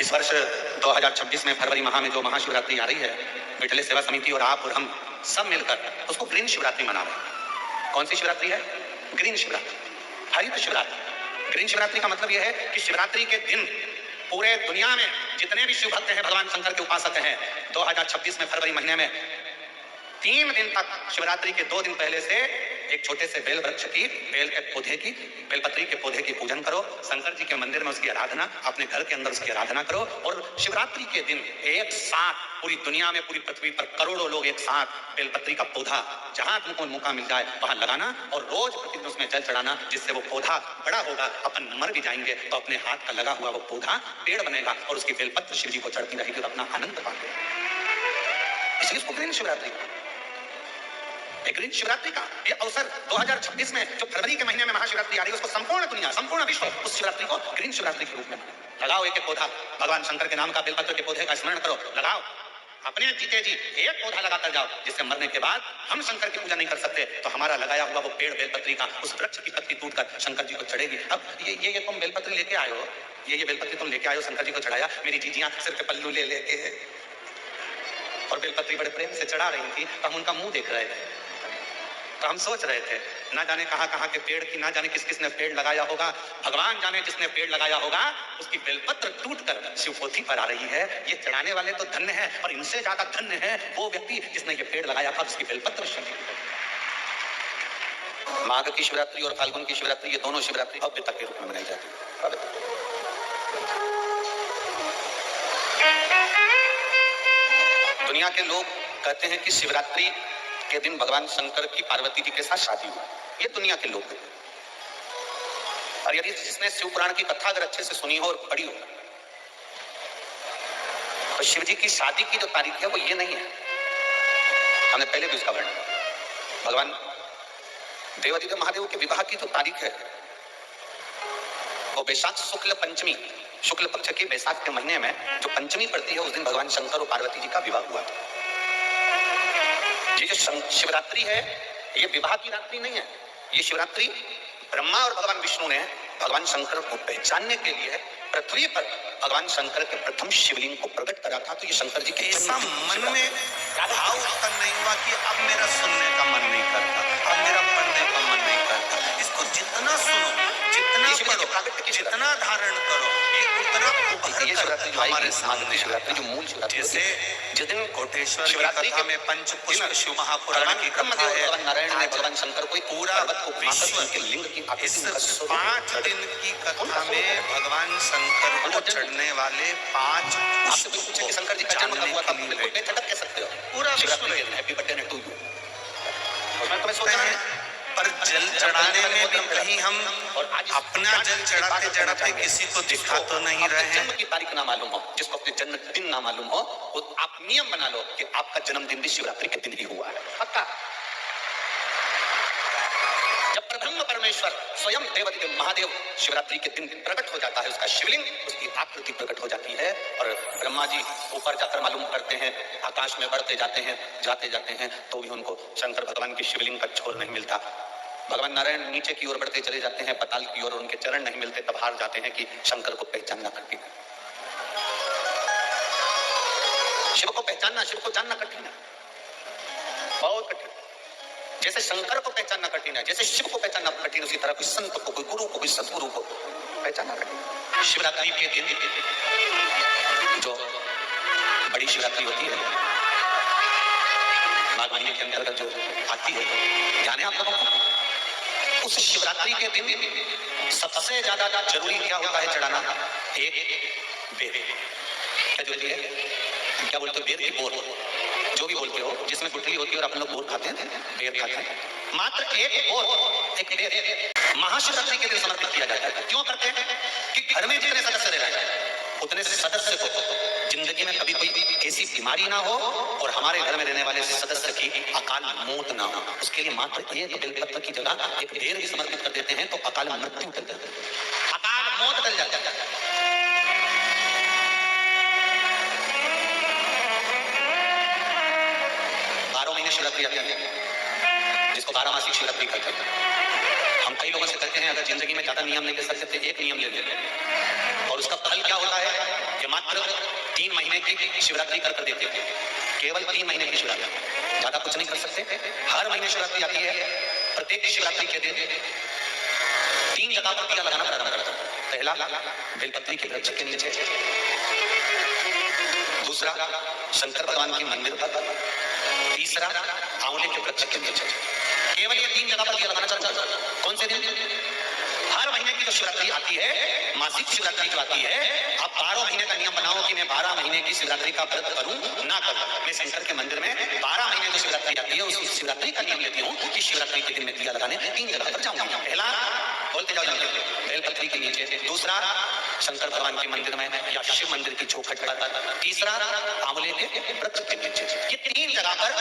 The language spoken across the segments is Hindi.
इस वर्ष 2026 में फरवरी माह में जो महाशिवरात्रि आ रही है, विठले सेवा समिति और आप और हम सब मिलकर उसको ग्रीन शिवरात्रि मना रहे हैं। कौन सी शिवरात्रि है? ग्रीन शिवरात्रि, हरित शिवरात्रि। ग्रीन शिवरात्रि का मतलब यह है कि शिवरात्रि के दिन पूरे दुनिया में जितने भी शिव भक्त हैं, भगवान शंकर के उपासक हैं, 2026 में फरवरी महीने में 3 दिन तक शिवरात्रि के 2 दिन पहले से एक छोटे से बेल वृक्ष की, बेल के पौधे की, बेलपत्री के पौधे की पूजन करो। शंकर जी के मंदिर में उसकी आराधना, अपने घर के अंदर उसकी आराधना करो। और शिवरात्रि के दिन एक साथ पूरी दुनिया में, पूरी पृथ्वी पर करोड़ों लोग एक साथ बेलपत्री का पौधा जहां तुमको मौका मिल जाए वहां लगाना और रोज प्रतिदिन उसमें जल चढ़ाना, जिससे वो पौधा बड़ा होगा। अपन मर भी जाएंगे तो अपने हाथ का लगा हुआ वो पौधा पेड़ बनेगा और उसकी बेलपत्र शिव जी को चढ़ती रहेगी और अपना आनंद पाते। इसलिए इसको ग्रीन शिवरात्रि, ग्रीन शिवरात्रि का ये अवसर 2026 में जो फरवरी के महीने में महाशिवरात्रि आ रही है, उसको संपूर्ण दुनिया, संपूर्ण विश्व उस शिवरात्रि को ग्रीन शिवरात्रि के रूप में लगाओ। एक एक पौधा भगवान शंकर के नाम का बेलपत्र के पौधे का स्मरण करो, लगाओ। अपने जीते जी एक पौधा लगाकर जाओ, जिससे मरने के बाद हम शंकर की पूजा नहीं कर सकते तो हमारा लगाया हुआ वो पेड़ बेलपत्री का, उस वृक्ष की पत्ती टूटकर शंकर जी को चढ़ेगी। अब ये तुम बेलपत्री लेके आए हो, ये बेलपत्री तुम लेके आए हो, शंकर जी को चढ़ाया। मेरी जीजियां सिर पे पल्लू ले लेके और बेलपत्री बड़े प्रेम से चढ़ा रही थी, तो हम उनका मुंह देख रहे थे। तो हम सोच रहे थे, ना जाने कहां के पेड़ की, ना जाने किस किसने पेड़ लगाया होगा। भगवान जाने जिसने पेड़ लगाया होगा, उसकी बेलपत्र टूटकर शिवपोथी पर आ रही है। ये चढ़ाने वाले तो धन्य है, और इनसे ज्यादा धन्य है वो व्यक्ति जिसने ये पेड़ लगाया था, उसकी बेलपत्र शिव जी। माघ की शिवरात्रि और फाल्गुन की शिवरात्रि, ये दोनों शिवरात्रि भव्यता के रूप में मनाई जाती है। दुनिया के लोग कहते हैं कि शिवरात्रि के दिन भगवान शंकर की पार्वती जी के साथ शादी हुई। ये दुनिया के लोग कहते हैं। और यदि जिसने शिव पुराण की कथा अगर अच्छे से सुनी हो और पढ़ी हो, तो शिव जी की शादी की जो तारीख है वो ये नहीं है। हमने पहले भी उसका वर्णन, भगवान देवादिदेव महादेव के विवाह की जो तारीख है वो बैसाख शुक्ल पंचमी, शुक्ल पक्ष की बैसाख के महीने में जो पंचमी पड़ती है, उस दिन भगवान शंकर और पार्वती जी का विवाह हुआ था। ये जो शिवरात्रि है, ये विवाह की रात्रि नहीं है। ये शिवरात्रि ब्रह्मा और भगवान विष्णु ने भगवान शंकर को पहचानने के लिए पृथ्वी पर भगवान शंकर के प्रथम शिवलिंग को प्रकट करा था। तो ये शंकर जी के ऐसा मन में भाव उत्पन्न नहीं हुआ कि अब मेरा सुनने का मन नहीं करता, अब मेरा पढ़ने का मन नहीं करता। इसको जितना सुनो, जितना पढ़ो, जितना धारण करो, ये उतना ये शिवरात्रि हमारे सामने शिवरात्रि जो मूल शिवरात्रि, जैसे जिस दिन कोटेश्वर शिवरात्रि कथा में पंचपुष्प शिव महापुराण की कथा है, नारायण ने भगवान शंकर को पूरा विश्व के लिंग की, इस 5 दिन की कथा में भगवान शंकर को चढ़ने वाले 5 पुष्प शंकर जी का जन्म कब हुआ था, बिल्कुल बेधड़क कह सकते हो। पूरा विश्व में हैप्पी बर्थडे टू यू। मैं तुम्हें सोचता है, पर जल चढ़ाने में भी कहीं हम अपना जल चढ़ाते चढ़ाते किसी को दिखा तो नहीं रहे हैं। जन्म की तारीख ना मालूम हो, जिसको अपने जन्मदिन ना मालूम हो, वो आप नियम बना लो कि आपका जन्मदिन भी शिवरात्रि के दिन ही हुआ है। पक्का। जब ब्रह्म परमेश्वर स्वयं देवादिदेव महादेव शिवरात्रि के दिन प्रकट हो जाता है, उसका शिवलिंग, उसकी आकृति प्रकट हो जाती है, और ब्रह्मा जी ऊपर जाकर मालूम करते हैं, आकाश में बढ़ते जाते हैं, जाते हैं, तो भी उनको शंकर भगवान की शिवलिंग का छोर नहीं मिलता। भगवान नारायण नीचे की ओर बढ़ते चले जाते हैं, पताल की ओर, उनके चरण नहीं मिलते, तब हार जाते हैं कि शंकर को पहचानना कठिन है। शिव को पहचानना, शिव को जानना कठिन है, बहुत कठिन। जैसे शंकर को पहचानना कठिन है, जैसे शिव को पहचानना कठिन, उसी तरह कोई संत को, कोई गुरु को, कोई सदगुरु को पहचानना कठिन। शिवरात्रि के दिन जो बड़ी शिवरात्रि होती है, माघ महीने के अंतर्गत जो आती है, जाने आप लोगों को, उस शिवरात्रि के दिन सबसे ज्यादा जरूरी क्या होता है चढ़ाना? एक बेर। क्या जरूरी है? क्या बोलते हो? बेर की बोर, जो भी बोलते हो, जिसमें गुठली होती है और अपन लोग बोर खाते हैं, बेर खाते हैं। मात्र एक बोर, एक बेर महाशिवरात्रि के दिन समर्पित किया जाता है। क्यों करते हैं? कि घर में जितने सदस्य रह रहे हैं, उतने सदस्य को जिंदगी में कभी कोई ऐसी बीमारी ना हो और हमारे घर में रहने वाले सदस्य की अकाल मौत ना हो। उसके लिए मात्र एक बेलपत्र की जगह एक बेर भी समर्पित कर देते हैं, तो अकाल मृत्यु टल जाती है, अकाल मौत टल जाती है। शिवरात्रि आती है, जिसको 12 मासिक शिवरात्रि कहते हैं। हम कई लोगों से कहते हैं, अगर जिंदगी में ज्यादा नियम नहीं ले सकते, एक नियम ले लेते हैं, और उसका फल क्या होता है कि मात्र 3 महीने की शिवरात्रि कर देते थे, केवल 3 महीने की शिवरात्रि, ज्यादा कुछ नहीं कर सकते। हर महीने शिवरात्रि आती है, प्रत्येक शिवरात्रि के दिन 3 जगह पर दिया लगाना प्रारंभ करता हूं। पहला, बेलपत्री के वृक्ष के नीचे, दूसरा शंकर भगवान के मंदिर पर, तीसरा आंवले के वृक्ष के नीचे। केवल ये 3 जगह पर दिया लगाना चाहता हूं। कौन से दिन? हर महीने की जो शिवरात्रि आती है, मासिक शिवरात्रि जो आती है, आप 12 महीने का नियम बनाओ कि मैं 12 महीने की शिवरात्रि का व्रत करूं ना करूं। मैं शंकर के मंदिर में 12 महीने की शिवरात्रि आती है, उस शिवरात्रि का नियम लेती हूं कि शिवरात्रि के दिन में दिया लगाने 3 जगह पर जाऊंगा। पहला, बोलते जाओ जाओ, बेलपत्री के नीचे, दूसरा शंकर भगवान के मंदिर में या शिव मंदिर की चौखट पर, तीसरा आंवले के वृक्ष के नीचे। ये 3 जगह पर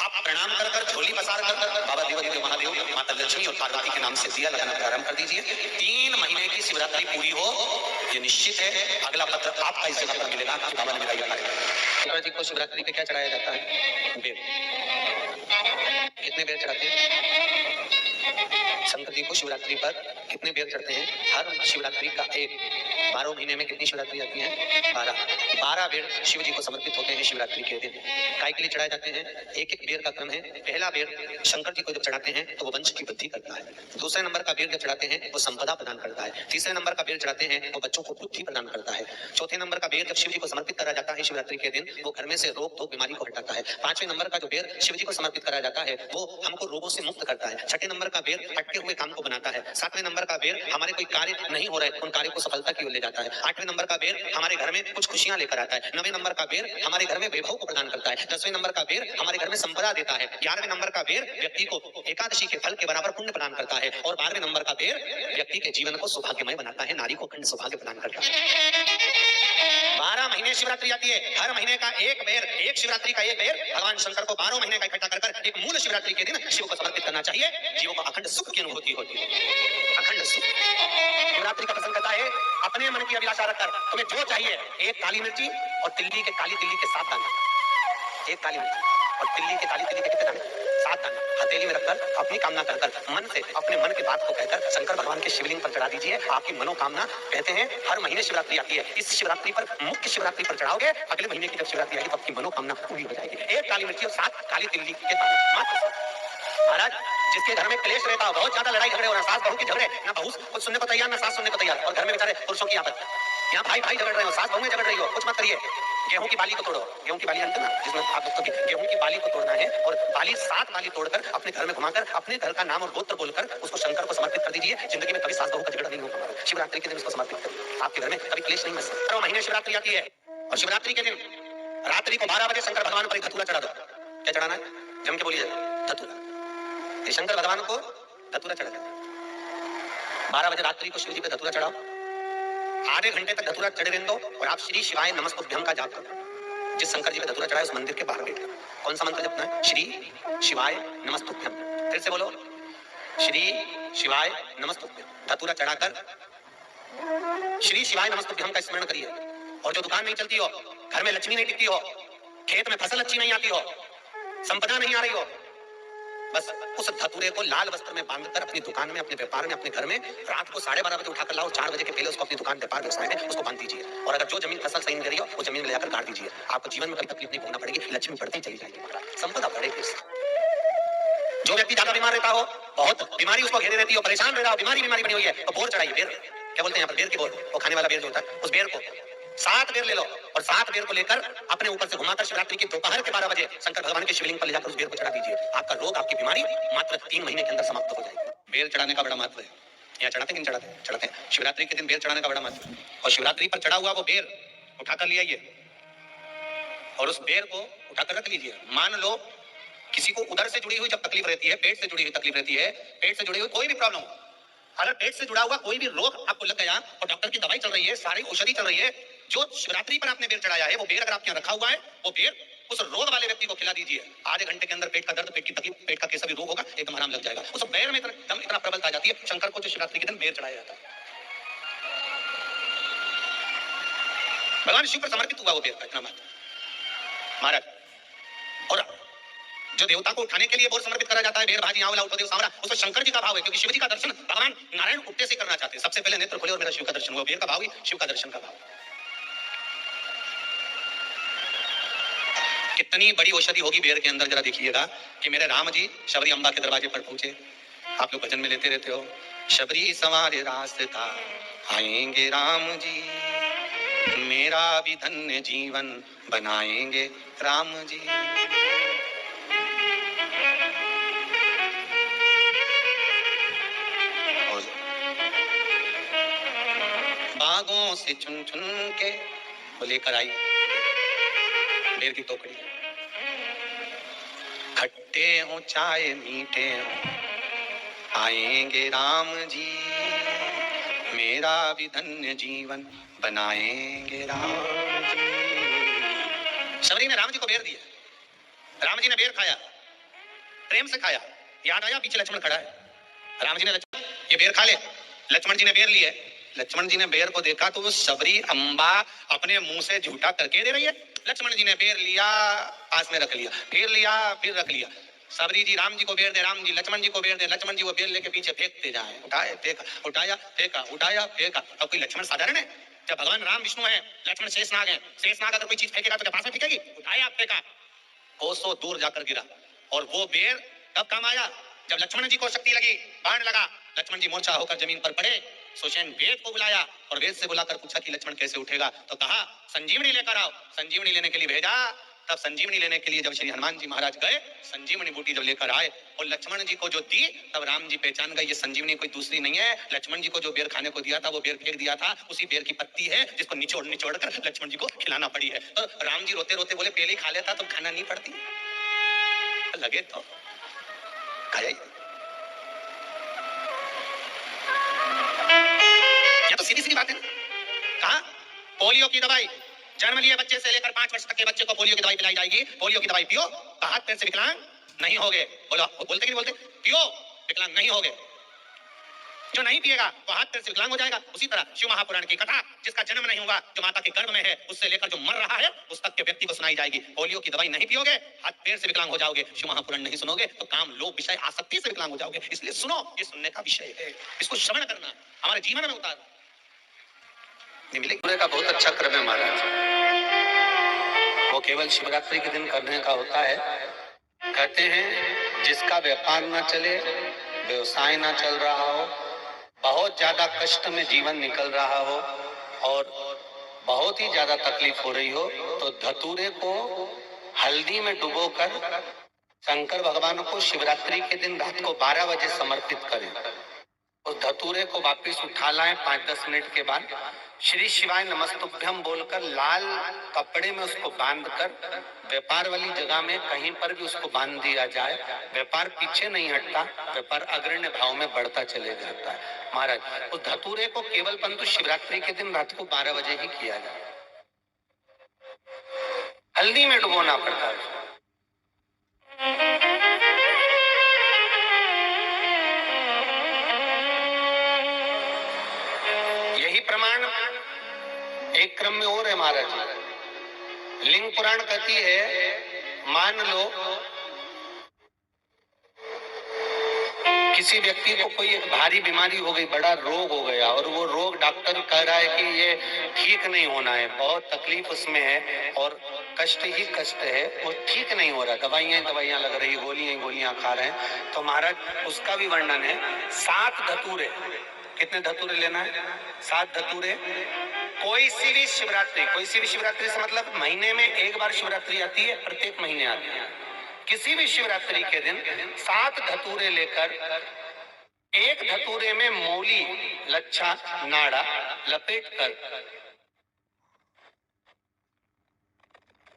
आप प्रणाम कर कर, झोली पसार कर कर बाबा देवादिदेव महादेव, माता लक्ष्मी और पार्वती के नाम से दिया लगाना प्रारंभ कर दीजिए। 3 महीने की शिवरात्रि पूरी हो, ये निश्चित है अगला पत्र आपका इस जगह पर मिलेगा कि बाबा ने मेरा ये कार्य किया। शंकर जी को शिवरात्रि पे क्या चढ़ाया जाता है? बेल। कितने बेल चढ़ाते हैं? शंकर जी को शिवरात्रि पर कितने बेल चढ़ते हैं? हर शिवरात्रि का एक। 12 महीने में कितनी शिवरात्रि आती है? 12 बेर शिव जी को समर्पित होते हैं शिवरात्रि के दिन। काय के लिए चढ़ाए जाते हैं? एक एक बेर का क्रम है। पहला बेर शंकर जी को जब चढ़ाते हैं तो वो वंश की वृद्धि करता है। दूसरे नंबर का बेर जब चढ़ाते हैं वो संपदा प्रदान करता है। तीसरे नंबर का बेर चढ़ाते हैं वो बच्चों को बुद्धि प्रदान करता है। चौथे नंबर का बेर जब शिव जी को समर्पित करा जाता है शिवरात्रि के दिन, वो घर में से रोग तो बीमारी को हटाता है। 5वें नंबर का जो बेर शिव जी को समर्पित करा जाता है वो हमको रोगों से मुक्त करता है। 6ठे नंबर का बेर अटके हुए काम को बनाता है। 7वें नंबर का बेर हमारे कोई कार्य नहीं हो रहे उन कार्य को सफलता की ओर ले जाता है। 8वें नंबर का बेर हमारे घर में कुछ खुशियां लेकर आता है। 9वें नंबर का बेर हमारे घर में वैभव को प्रदान करता है। 10वें नंबर का बेर हमारे घर में संपदा देता है। 11वें नंबर का बेर व्यक्ति को एकादशी के फल के बराबर पुण्य प्रदान करता है। और 12वें नंबर का बेर व्यक्ति के जीवन को सौभाग्यमय बनाता है, नारी को अखंड सौभाग्य प्रदान करता है। 12 महीने शिवरात्रि आती है, हर महीने का एक बेर, एक शिवरात्रि का एक बेर भगवान शंकर को 12 महीने का इकट्ठा कर एक मूल शिवरात्रि के दिन शिव को समर्पित करना चाहिए। जीवों को अखंड सुख की अनुभूति होती है, अखंड सुख। शिवरात्रि का प्रसंग कहता है अपने मन की अभिलाषा रखकर तुम्हें जो चाहिए, एक काली मिर्ची और तिल्ली के 7 दाने, एक काली मिर्ची और तिल्ली के कितने दाने? 7 दाने हथेली में रखकर अपनी कामना कर मन से अपने मन की बात को कहकर शंकर भगवान के शिवलिंग पर चढ़ा दीजिए। आपकी मनोकामना, कहते हैं हर महीने शिवरात्रि आती है, इस शिवरात्रि पर, मुख्य शिवरात्रि पर चढ़ाओगे, अगले महीने की जब शिवरात्रि आएगी तो आपकी मनोकामना पूरी हो जाएगी। एक काली मिर्ची और 7 काली तिल्ली के दाने मात्र। महाराज, जिसके घर में क्लेश रहता हो, बहुत ज्यादा लड़ाई झगड़े हो रहा, सास बहू के झगड़े, ना बहू कुछ सुनने को तैयार ना सास सुनने को तैयार, और घर में बेचारे पुरुषों की आपत्ति, यहाँ भाई भाई झगड़ रहे हो, सास बहू में झगड़ रही हो, कुछ मत करिए। गेहूं की बाली को तोड़ो, गेहूं की बाली जानते ना, जिसमें आप गेहूं की बाली को तोड़ना है और बाली 7 बाली तोड़कर अपने घर में घुमाकर अपने घर का नाम और गोत्र बोलकर उसको शंकर को समर्पित कर दीजिए। जिंदगी में कभी सास बहू का झगड़ा नहीं होगा। शिवरात्रि के दिन उसको समर्पित करिए, आपके घर में कभी क्लेश नहीं बचेगा। 12 महीने शिवरात्रि आती है और शिवरात्रि के दिन रात्रि को 12 बजे शंकर भगवान पर धतूरा चढ़ा दो। क्या चढ़ाना है? जम के बोलिए, धतूरा। शंकर भगवान को धतूरा चढ़ा दो। 12 बजे रात्रि को शिव जी पे धतूरा चढ़ाओ, आधे घंटे तक धतूरा चढ़े रहने दो और आप श्री शिवाय नमस्तुभ्यम का जाप करो। जिस शंकर जी पे धतूरा चढ़ाए उस मंदिर के बाहर बैठकर कौन सा मंत्र जपना है? श्री शिवाय नमस्तुभ्यम। फिर से बोलो, श्री शिवाय नमस्तुभ्यम। धतूरा चढ़ाकर श्री शिवाय नमस्तुभ्यम का स्मरण करिए। और जो दुकान नहीं चलती हो, घर में लक्ष्मी नहीं टिकती हो, खेत में फसल अच्छी नहीं आती हो, संपदा नहीं आ रही हो, बस उस धतूरे को लाल वस्त्र में बांधकर अपनी दुकान में, अपने व्यापार में, अपने घर में रात को 12:30 बजे उठाकर लाओ, 4 बजे के पहले उसको अपनी दुकान, व्यापार, व्यवसाय में उसको बांध दीजिए। और अगर जो जमीन फसल सही नहीं दे रही हो वो जमीन में ले जाकर काट दीजिए। आपको जीवन में कभी तकलीफ नहीं भोगना पड़ेगी, लक्ष्मी बढ़ती चली जाएगी, संपदा बढ़ेगी। जो व्यक्ति ज्यादा बीमार रहता हो, बहुत बीमारी उसको घेरे रहती हो, परेशान रह रहा हो, बीमारी बनी हुई है, तो बोर चढ़ाइए। बेर क्या बोलते हैं यहाँ पर? बेर की बोर, वो खाने वाला बेर जो होता है, उस बेर को 7 बेर ले लो और 7 बेर को लेकर अपने ऊपर से घुमाकर शिवरात्रि की दोपहर के 12 बजे शंकर भगवान के शिवलिंग पर ले जाकर उस बेर को चढ़ा दीजिए। आपका रोग, आपकी बीमारी मात्र 3 महीने के अंदर समाप्त हो जाएगी। बेर चढ़ाने का बड़ा महत्व है। यहाँ चढ़ाते नहीं चढ़ाते? चढ़ाते हैं। शिवरात्रि के दिन बेर चढ़ाने का बड़ा महत्व है। और शिवरात्रि पर चढ़ा हुआ वो बेर उठाकर ले आइए और उस बेर को उठाकर रख लीजिए। मान लो किसी को उधर से जुड़ी हुई जब तकलीफ रहती है, पेट से जुड़ी हुई तकलीफ रहती है, पेट से जुड़ी हुई कोई भी प्रॉब्लम हो, अगर पेट से जुड़ा हुआ कोई भी रोग आपको लग गया और डॉक्टर की दवाई चल रही है, सारी औषधि चल रही है, जो शिवरात्रि पर आपने बेर चढ़ाया है वो बेर अगर आपके यहाँ रखा हुआ है, वो बेर उस रोग वाले व्यक्ति को खिला दीजिए। आधे घंटे के अंदर पेट का दर्द, पेट की तकलीफ, पेट का कैसा भी रोग होगा एकदम आराम लग जाएगा। उस बेर में इतना प्रबलता आ जाती है। शंकर को जो शिवरात्रि के दिन बेर चढ़ाया जाता है, भगवान शिव पर समर्पित हुआ वो बेर का इतना महत्व महाराज। और जो देवता को उठाने के लिए बोर समर्पित करा जाता है, बेर भाजी आंवला उठो देव सांवरा, उसमें शंकर जी का भाव है, क्योंकि शिव जी का दर्शन भगवान नारायण उठते से करना चाहते हैं। सबसे पहले नेत्र खोले और मेरा शिव का दर्शन हुआ। बेर का भाव ही शिव का दर्शन का भाव। कितनी बड़ी औषधि होगी बेर के अंदर, जरा देखिएगा कि मेरे राम जी शबरी अम्बा के दरवाजे पर पहुंचे। आप लोग भजन में लेते रहते हो, शबरी सवारे रास्ता आएंगे राम जी, मेरा भी धन्य जीवन बनाएंगे राम जी। बागों से चुन चुन के वो लेकर आई बेर की टोकरी, खट्टे हो चाहे मीठे हो आएंगे राम जी, मेरा भी धन्य जीवन बनाएंगे राम जी। शबरी ने राम जी को बेर दिया, राम जी ने बेर खाया, प्रेम से खाया। याद आया पीछे लक्ष्मण खड़ा है, राम जी ने लक्ष्मण ये बेर खा ले, लक्ष्मण जी ने बेर ली है। लक्ष्मण जी ने बेर को देखा तो वो शबरी अम्बा अपने मुंह से झूठा करके दे रही है। लक्ष्मण जी ने बेर लिया, पास में रख लिया, फिर लिया, फिर रख लिया। शबरी जी राम जी को बेर दे, राम जी लक्ष्मण जी को बेर दे, लक्ष्मण जी वो बेर लेके पीछे फेंकते जाए, उठाए फेंका, उठाया फेंका, उठाया फेंका। अब कोई लक्ष्मण साधारण है? जब भगवान राम विष्णु है, लक्ष्मण शेषनाग है, शेषनाग अगर कोई चीज फेंकेगा तो क्या पास में फेंकेगी? उठाया फेंका, कोसों दूर जाकर गिरा। और वो बेर कब काम आया? जब लक्ष्मण जी को शक्ति लगी, बाण लगा, लक्ष्मण जी मूर्छा होकर जमीन पर पड़े। सुषेण वेद को बुलाया और वेद से बुलाकर पूछा कि लक्ष्मण कैसे उठेगा? तो कहा संजीवनी लेकर आओ। संजीवनी लेने के लिए भेजा। तब संजीवनी लेने के लिए जब श्री हनुमान जी महाराज गए, संजीवनी बूटी जब लेकर आए और लक्ष्मण जी को जो दी, तब राम जी पहचान गए ये संजीवनी कोई दूसरी नहीं है। लक्ष्मण जी को जो बेर खाने को दिया था वो बेर फेंक दिया था, उसी बेर की पत्ती है जिसको निचोड़ निचोड़ कर लक्ष्मण जी को खिलाना पड़ी है। तो राम जी रोते रोते बोले पहले ही खा लेता तो खाना नहीं पड़ती, लगे तो खाया। ये तो सीधी सीधी बात है ना। कहा पोलियो की दवाई जन्म लिए बच्चे से लेकर 5 वर्ष तक के बच्चे को पोलियो की दवाई पिलाई जाएगी। पोलियो की दवाई पियो तो हाथ पैर से विकलांग नहीं होगे। बोलो, बोलते कि नहीं बोलते? पियो विकलांग नहीं होगे। जो नहीं पिएगा वो हाथ पैर से विकलांग हो जाएगा। उसी तरह शिव महापुराण की कथा, जिसका जन्म नहीं हुआ, जो माता के गर्भ में है, उससे लेकर जो मर रहा है उस तक के व्यक्ति को सुनाई जाएगी। पोलियो की दवाई नहीं पियोगे, हाथ पैर से विकलांग हो जाओगे। शिव महापुराण नहीं सुनोगे तो काम, लोभ, विषय, आसक्ति से विकलांग हो जाओगे। इसलिए सुनो, ये सुनने का विषय है, इसको श्रवण करना, हमारे जीवन में उतारो। का बहुत अच्छा क्रम है महाराज, वो केवल शिवरात्रि के दिन करने का होता है। कहते हैं जिसका व्यापार ना चले, व्यवसाय ना चल रहा हो, बहुत ज्यादा कष्ट में जीवन निकल रहा हो और बहुत ही ज्यादा तकलीफ हो रही हो, तो धतूरे को हल्दी में डुबोकर शंकर भगवान को शिवरात्रि के दिन रात को 12 बजे समर्पित करें। उस धतूरे को वापस उठा लाएं 5-10 मिनट के बाद, श्री शिवाय नमस्तुभ्यम बोलकर लाल कपड़े में उसको बांधकर व्यापार वाली जगह में कहीं पर भी उसको बांध दिया जाए। व्यापार पीछे नहीं हटता, व्यापार अग्रण्य भाव में बढ़ता चले जाता है। महाराज उस धतूरे को केवल परंतु शिवरात्रि के दिन रात को 12 बजे ही किया जाए, हल्दी में डुबोना पड़ता है। यही प्रमाण एक क्रम में और है महाराज। लिंग पुराण कहती है, मान लो किसी व्यक्ति को कोई एक भारी बीमारी हो गई, बड़ा रोग हो गया और वो रोग डॉक्टर कह रहा है कि ये ठीक नहीं होना है, बहुत तकलीफ उसमें है और कष्ट ही कष्ट है, वो ठीक नहीं हो रहा, दवाइयां लग रही, गोलियां खा रहे हैं। तो महाराज उसका भी वर्णन है। 7 धतूरे, कितने धतूरे लेना है? 7 धतूरे। कोई सी भी शिवरात्रि से मतलब महीने में एक बार शिवरात्रि आती है, प्रत्येक महीने आती है। किसी भी शिवरात्रि के दिन 7 धतूरे लेकर, एक धतूरे में मौली, लच्छा, नाड़ा लपेटकर,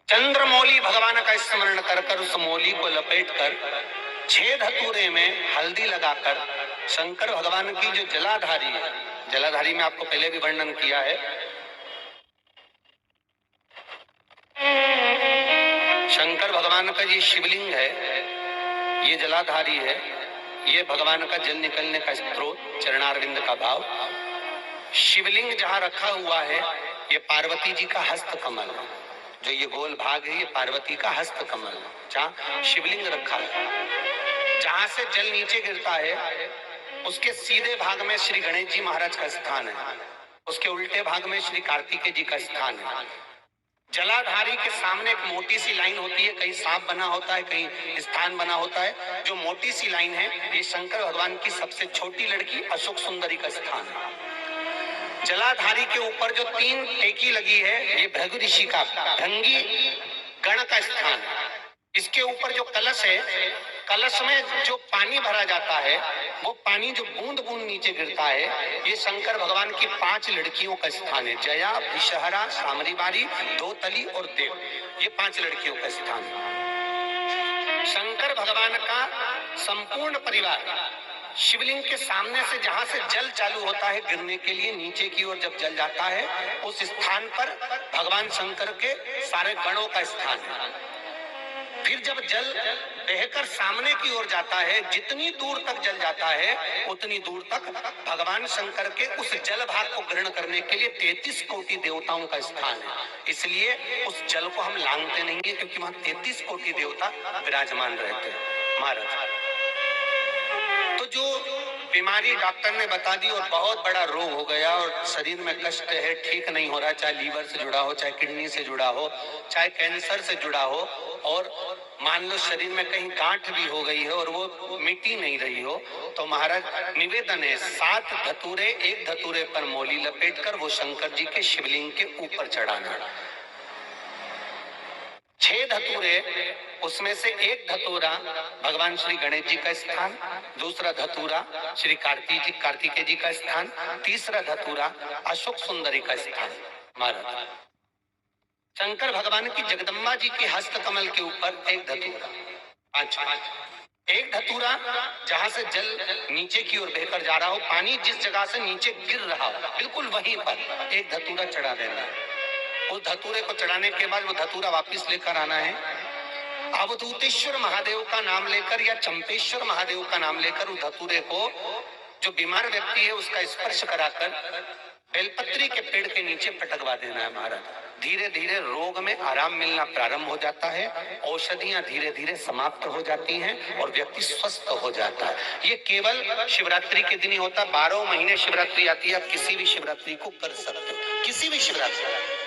चंद्रमौली भगवान का स्मरण कर उस मौली को लपेटकर 6 धतूरे में हल्दी लगाकर शंकर भगवान की जो जलाधारी है, जलाधारी में आपको पहले भी वर्णन किया है, शंकर भगवान का ये शिवलिंग है, ये जलाधारी है, ये भगवान का जल निकलने का स्रोत, चरणारविंद का भाव। शिवलिंग जहां रखा हुआ है ये पार्वती जी का हस्त कमल, जो ये गोल भाग है ये पार्वती का हस्त कमल, जहां शिवलिंग रखा है। जहां से जल नीचे गिरता है उसके सीधे भाग में श्री गणेश जी महाराज का स्थान है, उसके उल्टे भाग में श्री कार्तिकेय जी का स्थान है। जलाधारी के सामने एक मोटी सी लाइन होती है, कहीं सांप बना होता है, कहीं स्थान बना होता है। जो मोटी सी लाइन है ये शंकर भगवान की सबसे छोटी लड़की अशोक सुंदरी का स्थान है। जलाधारी के ऊपर जो 3 टेकी लगी है ये भृगु ऋषि का भृंगी गण का स्थान है। इसके ऊपर जो कलश है, कलश में जो पानी भरा जाता है वो पानी जो बूंद बूंद नीचे गिरता है, ये शंकर भगवान की 5 लड़कियों का स्थान है। जया, विषहरा, सामरीबारी, दोतली और देव, ये 5 लड़कियों का स्थान है। शंकर भगवान का संपूर्ण परिवार शिवलिंग के सामने से जहां से जल चालू होता है गिरने के लिए नीचे की ओर जब जल जाता है, उस स्थान पर भगवान शंकर के सारे गणों का स्थान है। फिर जब जल बहकर सामने की ओर जाता है, जितनी दूर तक जल जाता है उतनी दूर तक भगवान शंकर के उस जल भाग को ग्रहण करने के लिए 33 कोटि देवताओं का स्थान है। इसलिए उस जल को हम लांघते नहीं है, क्योंकि वहां 33 कोटि देवता विराजमान रहते हैं महाराज। तो जो बीमारी डॉक्टर ने बता दी और बहुत बड़ा रोग हो गया और शरीर में कष्ट है, ठीक नहीं हो रहा, चाहे लीवर से जुड़ा हो, चाहे किडनी से जुड़ा हो, चाहे कैंसर से जुड़ा हो, और मान लो शरीर में कहीं गांठ भी हो गई है और वो मिटी नहीं रही हो, तो महाराज निवेदन है 7 धतूरे एक धतूरे पर मोली लपेटकर वो शंकर जी के शिवलिंग के ऊपर चढ़ाना। 6 धतूरे, उसमें से एक धतूरा भगवान श्री गणेश जी का स्थान, दूसरा धतूरा श्री कार्तिकेय जी का स्थान, तीसरा धतूरा अशोक सुंदरी का स्थान। महाराज शंकर भगवान की जगदम्बा जी के हस्त कमल के ऊपर एक धतूरा, एक धतूरा जहां से जल नीचे की ओर बहकर जा रहा हो, पानी जिस जगह से नीचे गिर रहा हो बिल्कुल वहीं पर एक धतूरा चढ़ा देना है। उस धतूरे को चढ़ाने के बाद वो धतूरा वापस लेकर आना है। अवधूतेश्वर महादेव का नाम लेकर या चंपेश्वर महादेव का नाम लेकर उस धतूरे को, जो बीमार व्यक्ति है उसका स्पर्श कराकर बेलपत्री के पेड़ के नीचे पटकवा देना है महाराज। धीरे धीरे रोग में आराम मिलना प्रारंभ हो जाता है, औषधियां धीरे धीरे समाप्त हो जाती हैं और व्यक्ति स्वस्थ हो जाता है। ये केवल शिवरात्रि के दिन ही होता है। 12 महीने शिवरात्रि आती है, आप किसी भी शिवरात्रि को कर सकते हो, किसी भी शिवरात्रि।